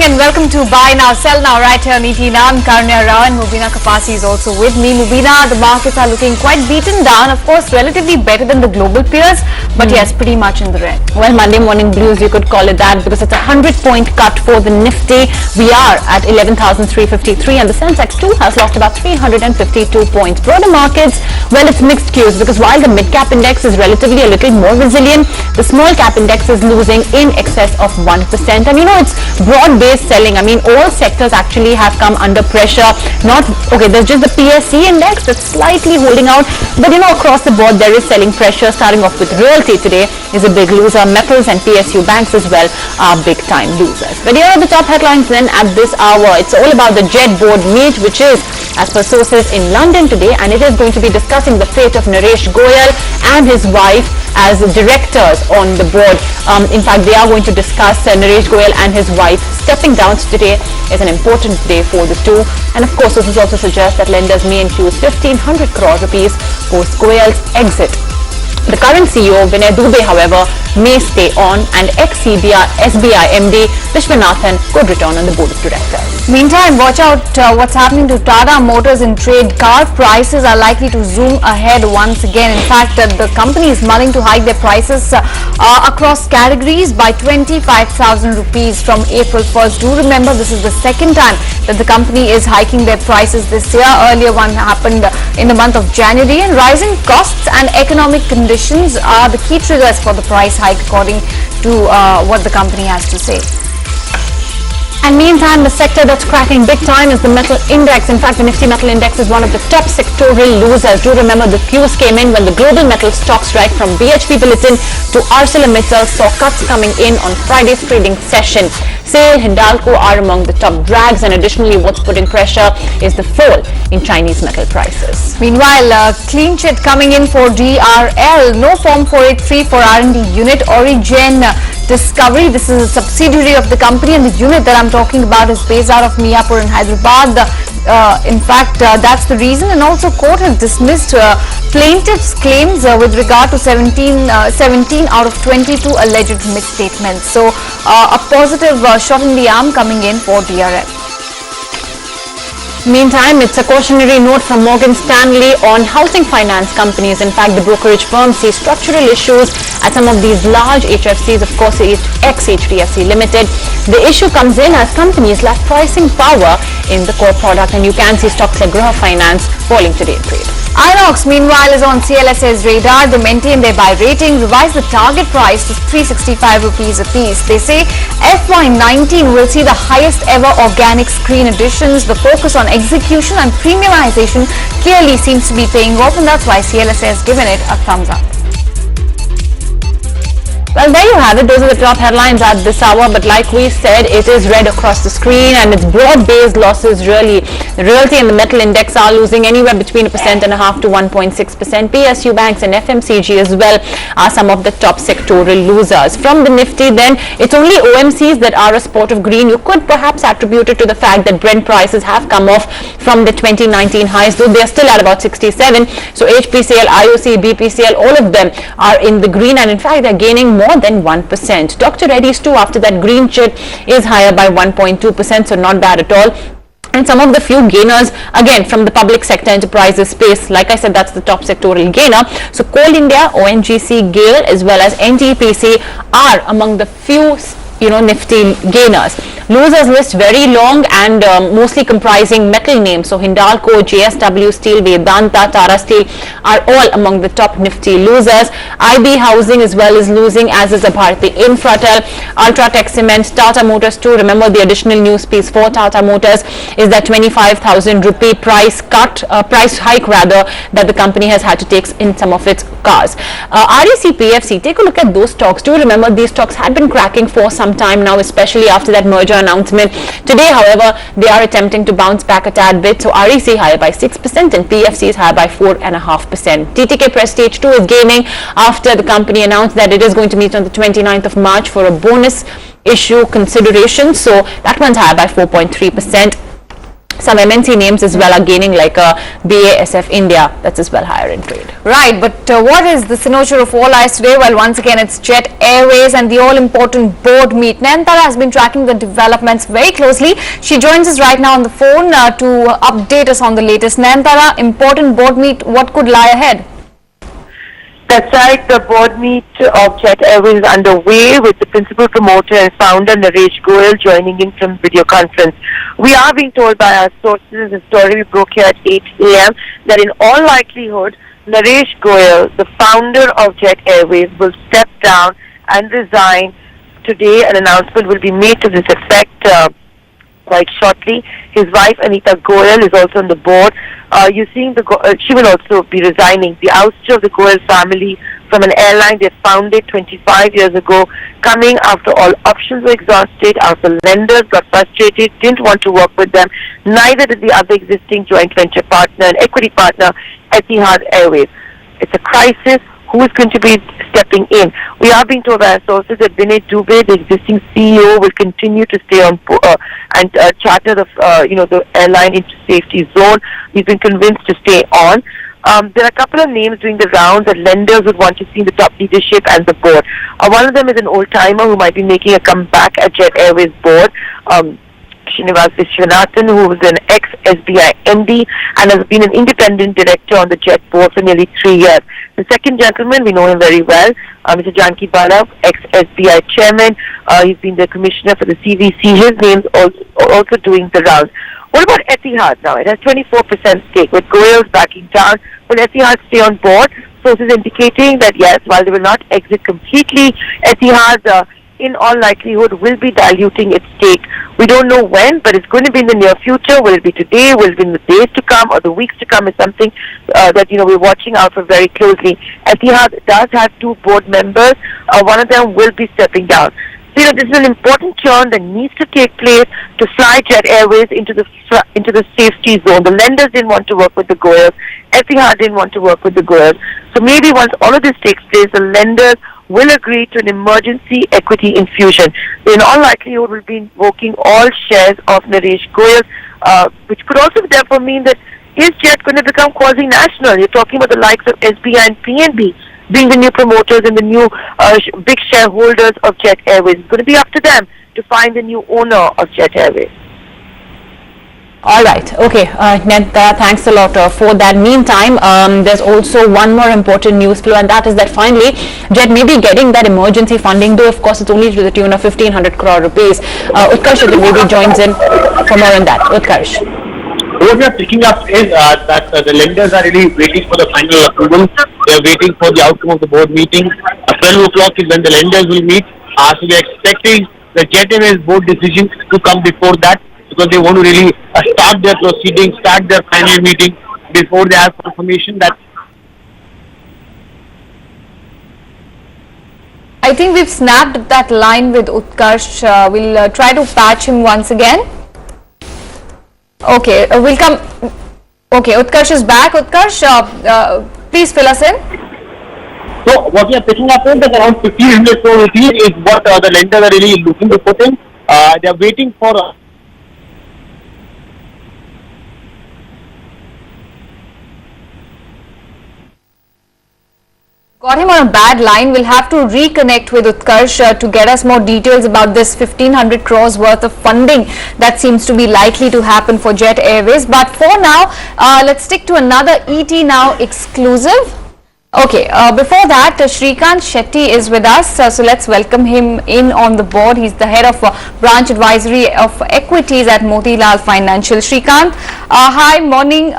and welcome to Buy Now, Sell Now right here on ET Now. I'm Karnya Rao and Mubina Kapasi is also with me. Mubina, the markets are looking quite beaten down. Of course, relatively better than the global peers, but yes, pretty much in the red. Well, Monday morning blues, you could call it that because it's a 100-point cut for the Nifty. We are at 11,353 and the Sensex too has lost about 352 points. Broader markets, well, it's mixed cues because while the mid-cap index is relatively a little more resilient, the small-cap index is losing in excess of 1%. And you know, it's broad-based selling. I mean, all sectors actually have come under pressure. There's just the PSE index that's slightly holding out, but you know, across the board there is selling pressure. Starting off with realty today is a big loser. Metals and PSU banks as well are big-time losers. But here are the top headlines then at this hour. It's all about the Jet board meet, which is, as per sources, in London today, and it is going to be discussing the fate of Naresh Goyal and his wife as directors on the board. In fact, they are going to discuss Naresh Goyal and his wife stepping down. Today is an important day for the two, and of course this also suggests that lenders may infuse 1,500 crore rupees post Goyal's exit. The current CEO, Vinay Dubey, however, may stay on, and ex-SBI MD Vishwanathan could return on the board of directors. Meantime, watch out what's happening to Tata Motors in trade. Car prices are likely to zoom ahead once again. In fact, the company is mulling to hike their prices across categories by 25,000 rupees from April 1st. Do remember, this is the second time that the company is hiking their prices this year. Earlier one happened in the month of January, and rising costs and economic conditions are the key triggers for the price hike, according to what the company has to say. And meantime, the sector that's cracking big time is the metal index. In fact, the Nifty Metal Index is one of the top sectoral losers. Do remember the cues came in when the global metal stock strike from BHP Billiton to ArcelorMittal saw cuts coming in on Friday's trading session. SAIL, Hindalco are among the top drags, and additionally what's putting pressure is the fall in Chinese metal prices. Meanwhile, clean chit coming in for DRL. No Form 483 for R&D unit. Origin Discovery, this is a subsidiary of the company, and the unit that I'm talking about is based out of Miapur in Hyderabad. In fact, that's the reason, and also court has dismissed plaintiff's claims with regard to 17 out of 22 alleged misstatements. So a positive shot in the arm coming in for DRL. Meantime, it's a cautionary note from Morgan Stanley on housing finance companies. In fact, the brokerage firm sees structural issues at some of these large HFCs, of course, ex-HDFC Limited. The issue comes in as companies lack pricing power in the core product, and you can see stocks like Griha Finance falling today in trade. Inox, meanwhile, is on CLSA's radar. They maintain their buy rating, revise the target price to 365 rupees a piece. They say FY19 will see the highest ever organic screen additions. The focus on execution and premiumization clearly seems to be paying off, and that's why CLSA has given it a thumbs up. Well, there you have it. Those are the top headlines at this hour. But like we said, it is red across the screen, and it's broad-based losses really. The realty and the metal index are losing anywhere between 1.5% to 1.6%. PSU banks and FMCG as well are some of the top sectoral losers. From the Nifty, then, it's only OMCs that are a spot of green. You could perhaps attribute it to the fact that Brent prices have come off from the 2019 highs, though they are still at about 67. So HPCL, IOC, BPCL, all of them are in the green, and in fact, they're gaining more than 1%. Dr. Reddy's too, after that green chit, is higher by 1.2%, so not bad at all. And some of the few gainers, again, from the public sector enterprises space, like I said, that's the top sectoral gainer. So Coal India, ONGC, GAIL, as well as NTPC are among the few Nifty gainers. Losers list very long and mostly comprising metal names. So Hindalco, JSW Steel, Vedanta, Tata Steel are all among the top Nifty losers. IB Housing as well is losing, as is Bharti Infratel, Ultratech Cement, Tata Motors too. Remember, the additional news piece for Tata Motors is that 25,000 rupee price hike that the company has had to take in some of its cars. REC PFC, take a look at those stocks. Do remember, these stocks had been cracking for some time now, especially after that merger announcement. Today, however, they are attempting to bounce back a tad bit. So REC higher by 6% and PFC is higher by 4.5%. TTK Prestige 2 is gaining after the company announced that it is going to meet on the 29th of March for a bonus issue consideration. So that one's higher by 4.3%. some MNC names as well are gaining, like BASF India, that's as well higher in trade. Right, but what is the cynosure of all eyes today? Well, once again, it's Jet Airways and the all-important board meet. Nayanthara has been tracking the developments very closely. She joins us right now on the phone to update us on the latest. Nayanthara, important board meet, what could lie ahead? That's right, the board meet of Jet Airways is underway with the principal promoter and founder Naresh Goyal joining in from video conference. We are being told by our sources, the story we broke here at 8 a.m., that in all likelihood, Naresh Goyal, the founder of Jet Airways, will step down and resign today. An announcement will be made to this effect quite shortly. His wife Anita Goyal is also on the board. You're seeing she will also be resigning. The ouster of the Goyal family from an airline they founded 25 years ago, coming after all options were exhausted, after lenders got frustrated, didn't want to work with them. Neither did the other existing joint venture partner and equity partner, Etihad Airways. It's a crisis. Who is going to be stepping in? We are being told by our sources that Vinay Dubey, the existing CEO, will continue to stay on and charter the airline into safety zone. He's been convinced to stay on. There are a couple of names doing the rounds that lenders would want to see in the top leadership and the board. One of them is an old-timer who might be making a comeback at Jet Airways board. Srinivas Viswanathan, who was an ex-SBI MD and has been an independent director on the Jet board for nearly 3 years. The second gentleman, we know him very well, Mr. Janki Bala, ex-SBI chairman. He's been the commissioner for the CVC. His name's also doing the rounds. What about Etihad now? It has 24% stake. With Goyal's backing down, will Etihad stay on board? Sources indicating that yes, while they will not exit completely, Etihad in all likelihood will be diluting its stake. We don't know when, but it's going to be in the near future. Will it be today? Will it be in the days to come or the weeks to come? Is something that we're watching out for very closely. Etihad does have 2 board members. One of them will be stepping down. So this is an important churn that needs to take place to fly Jet Airways into the safety zone. The lenders didn't want to work with the Goyals. Etihad didn't want to work with the Goyals. So maybe once all of this takes place, the lenders will agree to an emergency equity infusion. They in all likelihood will be invoking all shares of Naresh Goyal, which could also therefore mean that is Jet going to become quasi-national? You're talking about the likes of SBI and PNB being the new promoters and the new big shareholders of Jet Airways. It's going to be up to them to find the new owner of Jet Airways. All right. Okay. Nayanthara, thanks a lot for that. Meantime, there's also one more important news flow, and that is that finally Jet may be getting that emergency funding, though of course it's only to the tune of 1,500 crore rupees. Utkarsh Chaturvedi joins in for more on that. Utkarsh. What we are picking up is that the lenders are really waiting for the final approval. They are waiting for the outcome of the board meeting. 12 o'clock is when the lenders will meet. So we are expecting the Jet Airways board decision to come before that, because they want to really start their proceedings, start their final meeting before they have confirmation that. I think we've snapped that line with Utkarsh. We'll try to patch him once again. Okay, we'll come. Okay, Utkarsh is back. Utkarsh, please fill us in. So what we are picking up is that around 1,500 crore rupees is what the lenders are really looking to put in. They are waiting for. Got him on a bad line. We'll have to reconnect with Utkarsh to get us more details about this 1,500 crores worth of funding that seems to be likely to happen for Jet Airways. But for now, let's stick to another ET Now exclusive. Okay, before that, Shrikant Shetty is with us, so let's welcome him in on the board. He's the head of branch advisory of equities at Motilal Financial. Shrikant, hi, morning.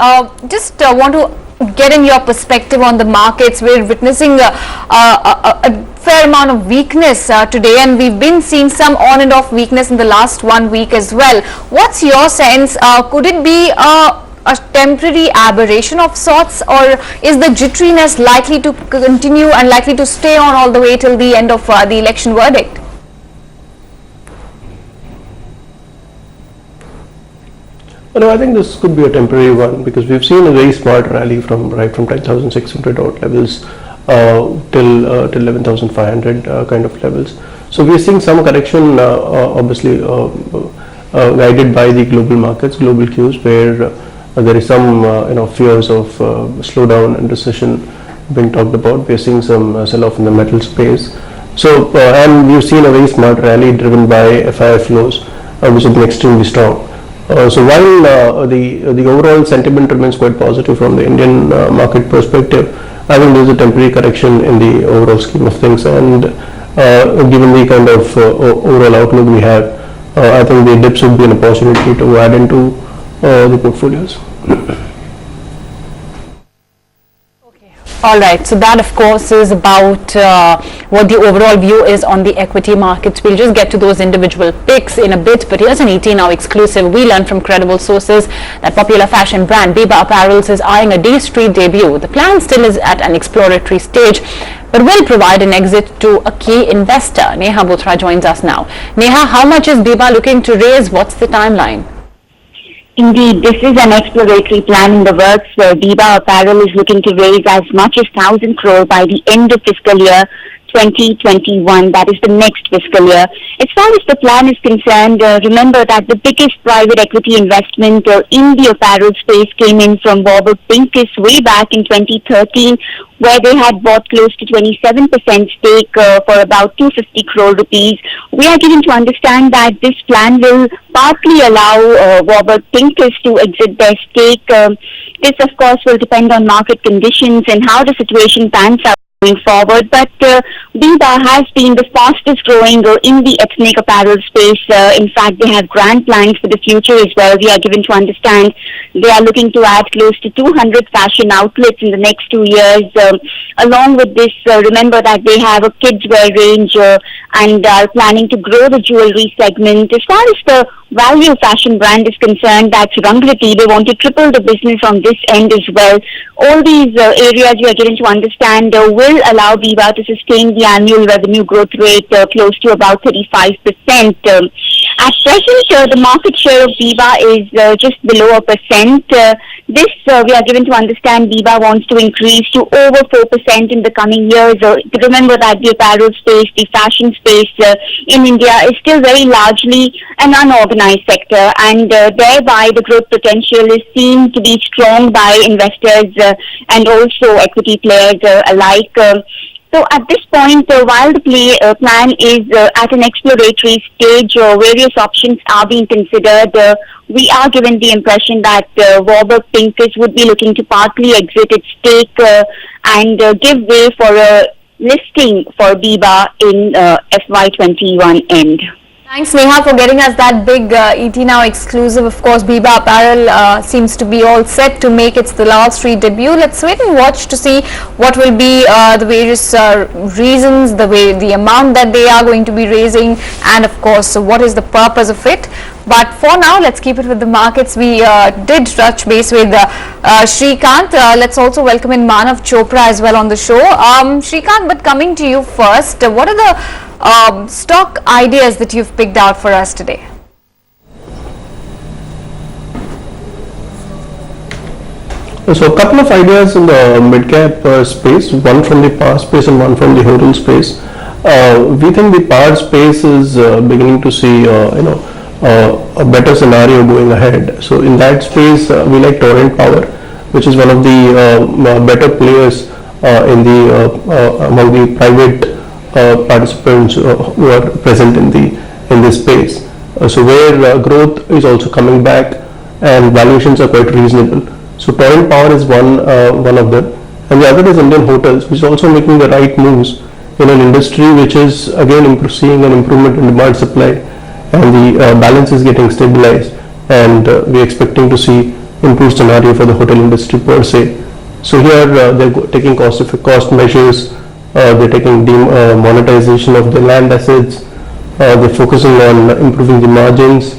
Just want to get in your perspective on the markets. We're witnessing a fair amount of weakness today, and we've been seeing some on and off weakness in the last 1 week as well. What's your sense? Could it be a temporary aberration of sorts, or is the jitteriness likely to continue and likely to stay on all the way till the end of the election verdict? No, I think this could be a temporary one, because we've seen a very smart rally from 10,600 odd levels till 11,500 kind of levels. So we're seeing some correction, obviously, guided by the global markets, global cues, where there is some fears of slowdown and recession being talked about. We are seeing some sell-off in the metal space. So and we've seen a very smart rally driven by FII flows, which have been extremely strong. So while the overall sentiment remains quite positive from the Indian market perspective, I think there is a temporary correction in the overall scheme of things, and given the kind of overall outlook we have, I think the dips would be an opportunity to add into the portfolios. All right, so that of course is about what the overall view is on the equity markets. We'll just get to those individual picks in a bit, but here's an ET Now exclusive. We learned from credible sources that popular fashion brand Biba Apparels is eyeing a D-Street debut. The plan still is at an exploratory stage, but will provide an exit to a key investor. Neha Bothra joins us now. Neha, how much is Biba looking to raise? What's the timeline? Indeed, this is an exploratory plan in the works where Biba Apparel is looking to raise as much as 1,000 crore by the end of fiscal year 2021, that is the next fiscal year. As far as the plan is concerned, remember that the biggest private equity investment in the apparel space came in from Warburg Pincus way back in 2013, where they had bought close to 27% stake for about 250 crore rupees. We are given to understand that this plan will partly allow Warburg Pincus to exit their stake. This, of course, will depend on market conditions and how the situation pans out going forward, but Biba has been the fastest growing in the ethnic apparel space. In fact, they have grand plans for the future as well. We are given to understand they are looking to add close to 200 fashion outlets in the next 2 years. Along with this, remember that they have a kids wear range and are planning to grow the jewelry segment. As far as the value fashion brand is concerned, that's Rangrati. They want to triple the business on this end as well. All these areas we are given to understand will allow Biba to sustain the annual revenue growth rate close to about 35%. At present, the market share of Biba is just below 1%. This we are given to understand Biba wants to increase to over 4% in the coming years. Remember that the apparel space, the fashion space in India is still very largely an unorganized sector, and thereby the growth potential is seen to be strong by investors and also equity players alike. So at this point, while the plan is at an exploratory stage, various options are being considered. We are given the impression that Warburg Pincus would be looking to partly exit its stake and give way for a listing for Biba in FY21 end. Thanks, Neha, for getting us that big ET Now exclusive. Of course, Biba Apparel seems to be all set to make its Dalal Street debut. Let's wait and watch to see what will be the various reasons, the amount that they are going to be raising, and of course, what is the purpose of it. But for now, let's keep it with the markets. We did touch base with Shrikant. Let's also welcome in Manav Chopra as well on the show. Shrikant, but coming to you first, what are the stock ideas that you've picked out for us today? So a couple of ideas in the mid-cap space, one from the power space and one from the hotel space. We think the power space is beginning to see a better scenario going ahead. So in that space, we like Torrent Power, which is one of the better players in the among the private participants who are present in this space. So where growth is also coming back and valuations are quite reasonable. So Torrent Power is one of them, and the other is Indian Hotels, which is also making the right moves in an industry which is again seeing an improvement in demand supply, and the balance is getting stabilized, and we're expecting to see improved scenario for the hotel industry per se. So here they're taking cost measures, they're taking monetization of the land assets, they're focusing on improving the margins.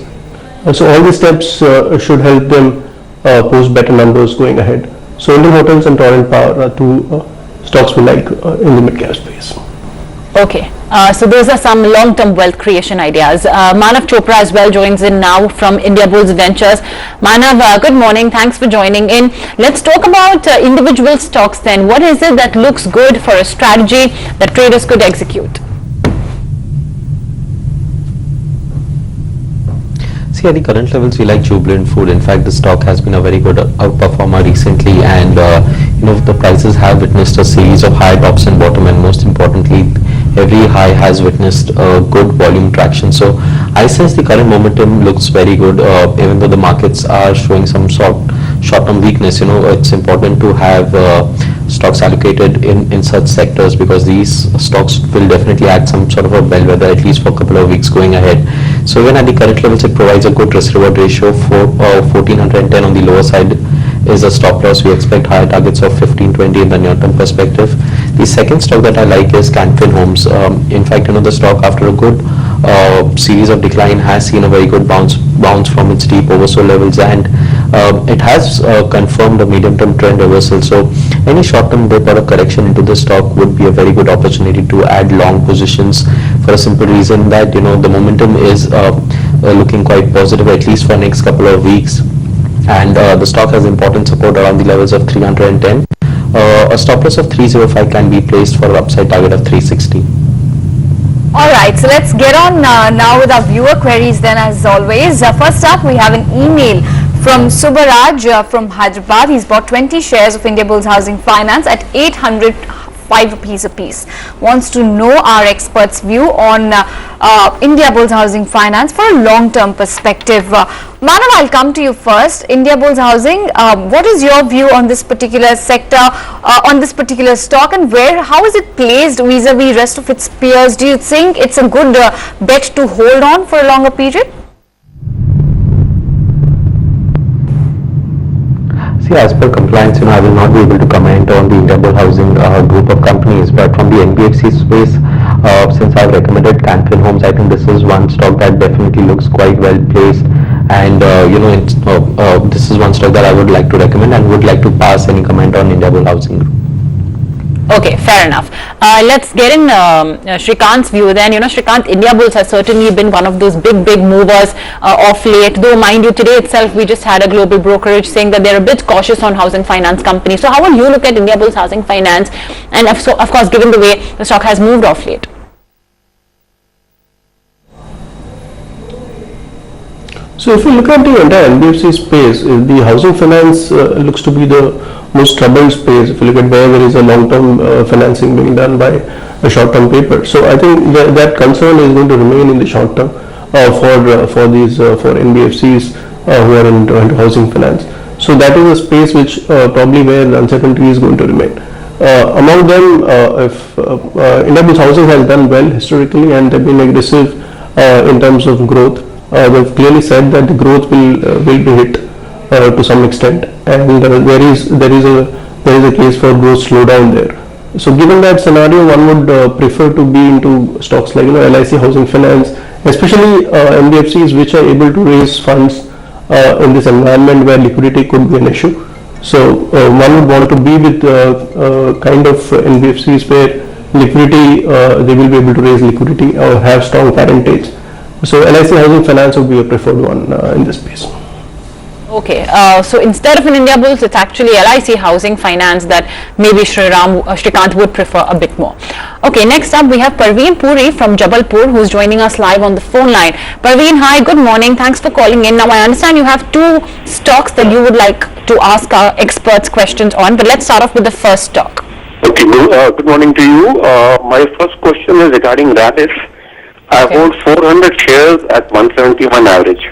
So all these steps should help them post better numbers going ahead. So Indian Hotels and Torrent Power are two stocks we like in the mid-cap space. Okay, so those are some long-term wealth creation ideas. Manav Chopra as well joins in now from Indiabulls Ventures. Manav, good morning. Thanks for joining in. Let's talk about individual stocks then. What is it that looks good for a strategy that traders could execute? See, at the current levels, we like Jubilant Food. In fact, the stock has been a very good outperformer recently, and the prices have witnessed a series of high tops and bottom, and most importantly, every high has witnessed good volume traction. So I sense the current momentum looks very good, even though the markets are showing some short-term weakness. It's important to have stocks allocated in such sectors, because these stocks will definitely act some sort of a bellwether, at least for a couple of weeks going ahead. So even at the current levels, it provides a good risk reward ratio. For 1410 on the lower side is a stop loss. We expect higher targets of 1520 in the near term perspective. The second stock that I like is Canfin Homes. In fact, the stock, after a good series of decline, has seen a very good bounce from its deep oversold levels, and it has confirmed a medium term trend reversal. So any short term dip or a correction into the stock would be a very good opportunity to add long positions, for a simple reason that the momentum is looking quite positive, at least for next couple of weeks, and the stock has important support around the levels of 310. A stop loss of 305 can be placed for an upside target of 360. Alright, so let's get on now with our viewer queries then, as always. First up, we have an email from Subaraj from Hyderabad. He's bought 20 shares of Indiabulls Housing Finance at 805 rupees a piece. Wants to know our experts' view on Indiabulls Housing Finance for a long-term perspective. Manav, I'll come to you first. Indiabulls Housing, what is your view on this particular sector, on this particular stock, and how is it placed vis-a-vis rest of its peers? Do you think it's a good bet to hold on for a longer period? See, as per compliance, I will not be able to comment on the Indiabulls Housing group of companies, but from the NBFC space, since I've recommended Canfin Homes, I think this is one stock that definitely looks quite well placed, and this is one stock that I would like to recommend and would like to pass any comment on Indiabulls Housing Group. Okay, fair enough. Let's get in Shrikant's view then. Shrikant, Indiabulls has certainly been one of those big movers of late. Though, mind you, today itself we just had a global brokerage saying that they're a bit cautious on housing finance companies. So how would you look at Indiabulls Housing Finance, and of course, given the way the stock has moved off late? So if you look at the entire NBFC space, the housing finance looks to be the most troubled space. If you look at where there is a long-term financing being done by a short-term paper, so I think that concern is going to remain in the short term for NBFCs who are into housing finance. So that is a space which probably where the uncertainty is going to remain. Among them, if Indiabulls Housing has done well historically and they've been aggressive in terms of growth. They've clearly said that the growth will be hit to some extent, and there is a case for growth slowdown there. So given that scenario, one would prefer to be into stocks like LIC Housing Finance, especially NBFCs which are able to raise funds in this environment where liquidity could be an issue. So one would want to be with kind of NBFCs where liquidity, they will be able to raise liquidity or have strong parentage. So LIC Housing Finance would be a preferred one in this space. Okay, so instead of an Indiabulls, it's actually LIC Housing Finance that maybe Shrikant would prefer a bit more. Okay, next up we have Parveen Puri from Jabalpur, who's joining us live on the phone line. Parveen, hi, good morning. Thanks for calling in. Now I understand you have two stocks that you would like to ask our experts questions on, but let's start off with the first stock. Okay, good morning to you. My first question is regarding Rallis. I hold 400 shares at 171 average.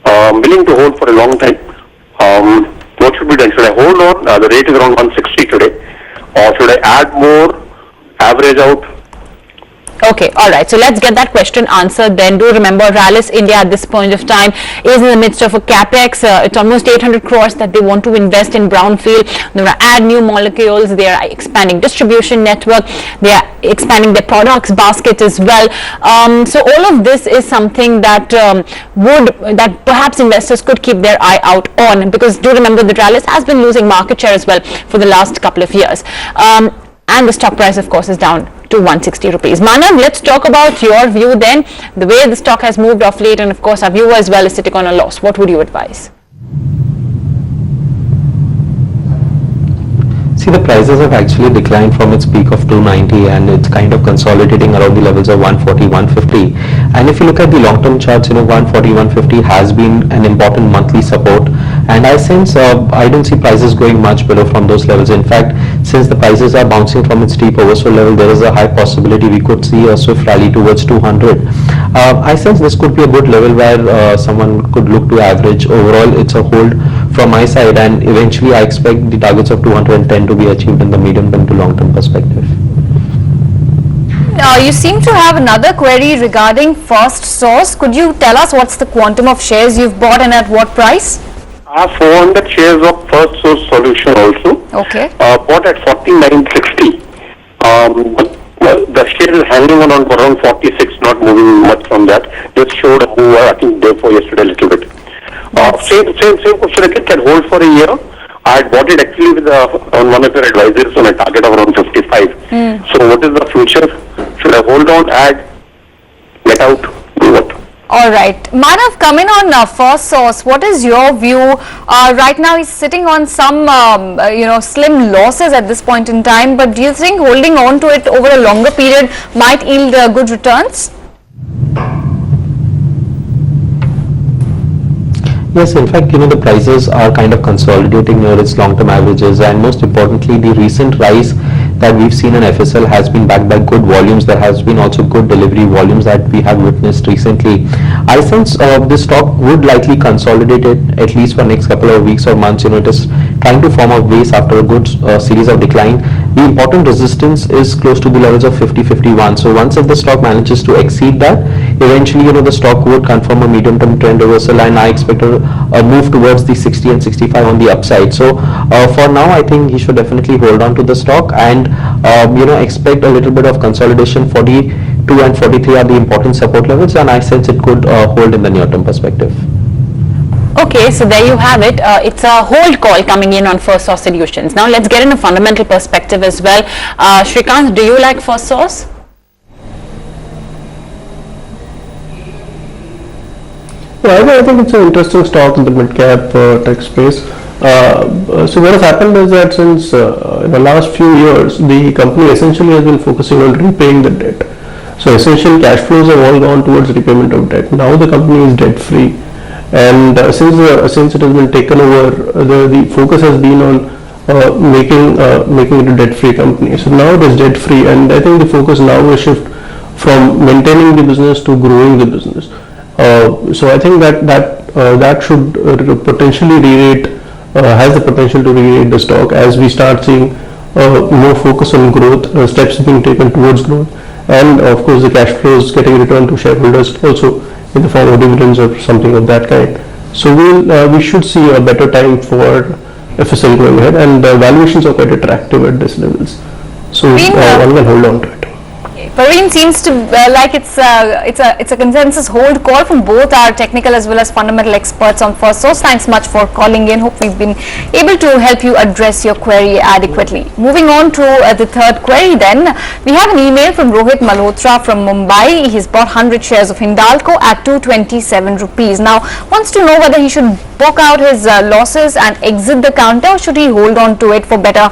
Willing to hold for a long time. What should be done? Should I hold on? The rate is around 160 today. Or should I add more, average out? Okay, all right. So let's get that question answered then. Do remember, Rallis India at this point of time is in the midst of a capex. It's almost 800 crores that they want to invest in brownfield. They want to add new molecules. They are expanding distribution network. They are expanding their products basket as well. So all of this is something that that perhaps investors could keep their eye out on, because do remember that Rallis has been losing market share as well for the last couple of years. And the stock price, of course, is down to 160 rupees. Manav, let's talk about your view then, the way the stock has moved off late, and of course our viewer as well is sitting on a loss. What would you advise? See, see, the prices have actually declined from its peak of 290 and it's kind of consolidating around the levels of 140, 150. And if you look at the long-term charts, 140, 150 has been an important monthly support. And I sense I don't see prices going much below from those levels. In fact, since the prices are bouncing from its deep oversold level, there is a high possibility we could see a swift rally towards 200. I sense this could be a good level where someone could look to average. Overall, it's a hold from my side, and eventually I expect the targets of 210 to be achieved in the medium term to long term perspective. You seem to have another query regarding First Source. Could you tell us what's the quantum of shares you've bought and at what price? I have 400 shares of First Source Solution also. Okay. Bought at 49.60. The share is hanging on around 46, not moving much from that. Just showed a move, I think, day before yesterday a little bit. Same question again, can hold for a year. I had bought it actually with on one of your advisors on a target of around 55. So what is the future? Should I hold on, add, get out, do what? All right. Manav, coming on First Source, what is your view? Right now he's sitting on some, slim losses at this point in time, but do you think holding on to it over a longer period might yield good returns? Yes, in fact, the prices are kind of consolidating near its long-term averages, and most importantly, the recent rise that we've seen in FSL has been backed by good volumes. There has been also good delivery volumes that we have witnessed recently. I sense this stock would likely consolidate it at least for next couple of weeks or months. It is trying to form a base after a good series of decline. The important resistance is close to the levels of 50-51. So once if the stock manages to exceed that, eventually the stock would confirm a medium-term trend reversal, and I expect a move towards the 60 and 65 on the upside. So for now, I think he should definitely hold on to the stock and expect a little bit of consolidation. 42 and 43 are the important support levels, and I sense it could hold in the near-term perspective. Okay, so there you have it. It's a hold call coming in on First Source Solutions. Now let's get in a fundamental perspective as well. Shrikant, do you like First Source? Yeah, I think it's an interesting stock in the mid-cap tech space. So what has happened is that since in the last few years, the company essentially has been focusing on repaying the debt. So essential cash flows have all gone towards repayment of debt. Now the company is debt-free, and since it has been taken over, the focus has been on making it a debt-free company. So now it is debt-free, and I think the focus now will shift from maintaining the business to growing the business. So I think that should potentially re-rate, has the potential to re-rate the stock as we start seeing more focus on growth, steps being taken towards growth, and of course the cash flows getting returned to shareholders also in the form of dividends or something of that kind. So we should see a better time for FSL going ahead, and valuations are quite attractive at these levels. So one can hold on to it. Parveen seems to like it's a consensus hold call from both our technical as well as fundamental experts on First Source. Thanks much for calling in. Hope we've been able to help you address your query adequately. Moving on to the third query then, we have an email from Rohit Malhotra from Mumbai. He's bought 100 shares of Hindalco at 227 rupees. Now wants to know whether he should book out his losses and exit the counter, or should he hold on to it for better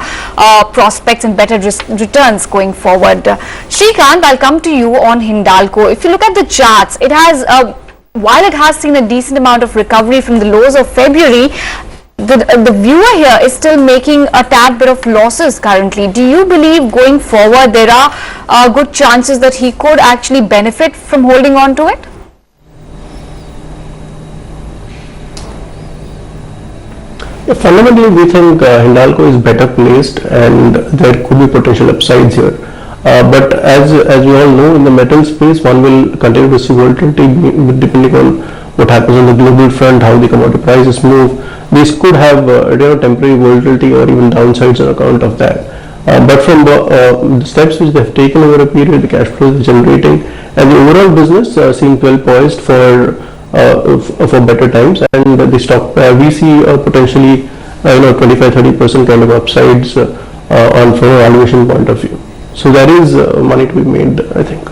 prospects and better returns going forward. Shrikant, I'll come to you on Hindalco. If you look at the charts, it has, while it has seen a decent amount of recovery from the lows of February, the viewer here is still making a tad bit of losses currently. Do you believe going forward there are good chances that he could actually benefit from holding on to it? Fundamentally, we think Hindalco is better placed, and there could be potential upsides here. But as we all know, in the metal space, one will continue to see volatility depending on what happens on the global front, how the commodity prices move. These could have temporary volatility or even downsides on account of that. But from the steps which they have taken over a period, the cash flows generating, and the overall business seems well poised for better times, and the stock we see potentially 25-30% kind of upsides on from a valuation point of view. So there is money to be made, I think.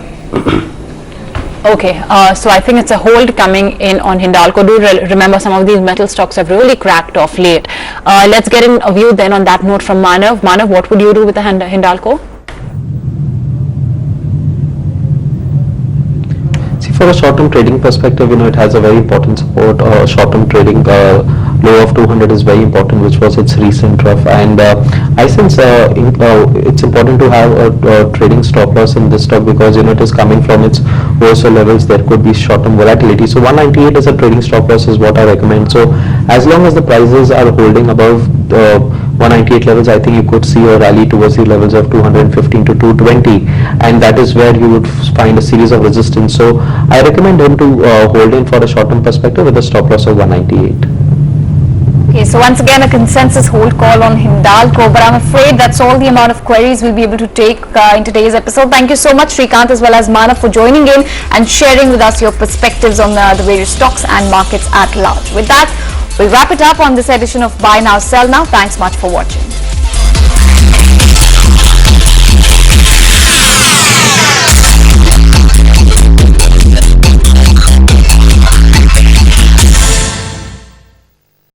Okay, so I think it's a hold coming in on Hindalco. Do remember some of these metal stocks have really cracked off late. Let's get in a view then on that note from Manav. Manav, what would you do with the Hindalco? For a short-term trading perspective, it has a very important support. Short-term trading low of 200 is very important, which was its recent trough. And I sense it's important to have a trading stop loss in this stock because it is coming from its worser levels. There could be short-term volatility. So 198 as a trading stop loss is what I recommend. So as long as the prices are holding above 198 levels, I think you could see a rally towards the levels of 215 to 220, and that is where you would find a series of resistance. So I recommend him to hold in for a short-term perspective with a stop loss of 198. Okay, so once again a consensus hold call on Hindalco, but I'm afraid that's all the amount of queries we'll be able to take in today's episode. Thank you so much, Srikanth, as well as Manav, for joining in and sharing with us your perspectives on the various stocks and markets at large. With that, we'll wrap it up on this edition of Buy Now, Sell Now. Thanks much for watching.